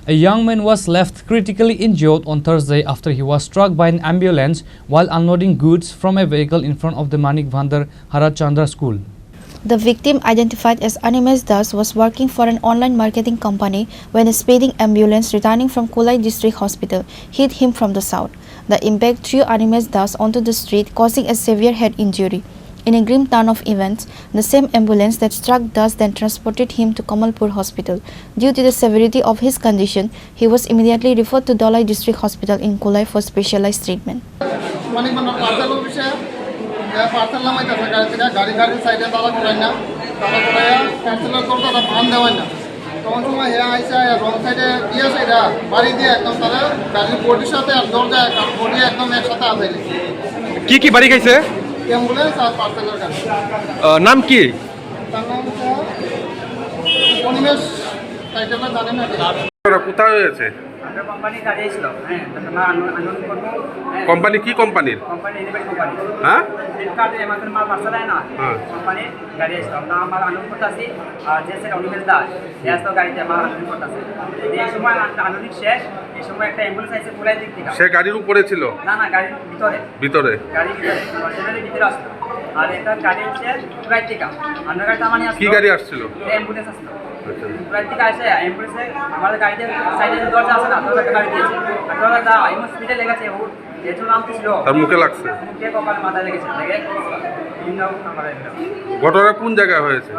A young man was left critically injured on Thursday after he was struck by an ambulance while unloading goods from a vehicle in front of the Manik Bhandar Harachandra school. The victim, identified as Animesh Das, was working for an online marketing company when a speeding ambulance returning from Kolai District Hospital hit him from the south. The impact threw Animesh Das onto the street, causing a severe head injury. In a grim turn of events, the same ambulance that struck Das then transported him to Kamalpur Hospital. Due to the severity of his condition, he was immediately referred to Dholai District Hospital in Kolai for specialized treatment. কি বাড়ি খাইছে ambulance আর পার্সেলের গাড়ি নাম কি তার নাম হচ্ছে অনিমেষ টাইটেলটা জানেন না কোথায় হয়েছে কোম্পানি গাড়ি ছিল কোম্পানি কি কোম্পানির কোম্পানি ডেলিভারি কোম্পানি হ্যাঁ ফ্লিপকার্ট অ্যামাজন মাল পার্সেল হয় না কোম্পানি গাড়ি ছিল আমরা আমার আনন্দ করতেছি আর যে সেটা অনিমেষ দাস তো গাড়িতে আমার আনন্দ করতেছি এই সময় আনন্দ শেষ এই সময় একটা অ্যাম্বুলেন্স আইছে পুরাই দিক থেকে সে গাড়ির উপরে ছিল না গাড়ির ভিতরে গাড়ির ভিতরে আসলো আর এটা গাড়ি হচ্ছে পুরাই থেকে অন্য গাড়িটা মানে কি গাড়ি আসছিল অ্যাম্বুলেন্স আসলো পুরাই থেকে আসে অ্যাম্বুলেন্সে আমাদের গাড়িতে সাইডে দরজা আছে না দরজা গাড়ি দিয়েছে আর দরজা এমন স্পিডে লেগেছে ও যেহেতু নাম ছিল তার মুখে লাগছে মুখে কপালে মাথায় লেগেছে লেগে ঘটনা কোন জায়গায় হয়েছে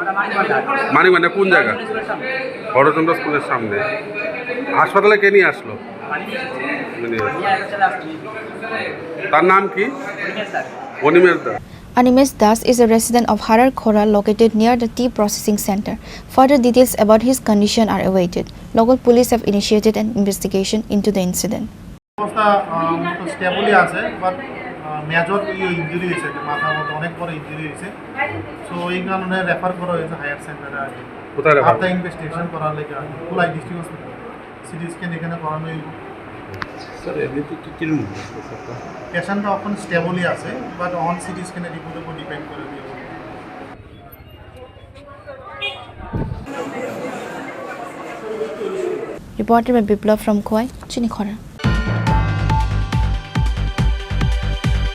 মানিকবান্ধা কোন জায়গা হরচন্দ্র স্কুলের সামনে হাসপাতালে কে নিয়ে আসলো তার নাম কি Animesh Das Animesh Das is a resident of Harar Khora located near the tea processing center. Further details about his condition are awaited. Local police have initiated an investigation into the incident. অবস্থা স্টেবলই আছে বাট মেজর ইনজুরি হয়েছে মাথার মধ্যে অনেক বড় injury হয়েছে so এই কারণে রেফার করা হয়েছে হায়ার সেন্টারে আগে কোথায় আফটার ইনভেস্টিগেশন করার লেগে কোলাই ডিস্ট্রিক্ট হসপিটাল সিটি স্ক্যান এখানে করানো পেশেন্টটা এখন স্টেবলই আছে বাট অন সিটি স্ক্যানের রিপোর্টের উপর ডিপেন্ড করে দিয়ে Reported by Biplov from Khoi, Chinikhora.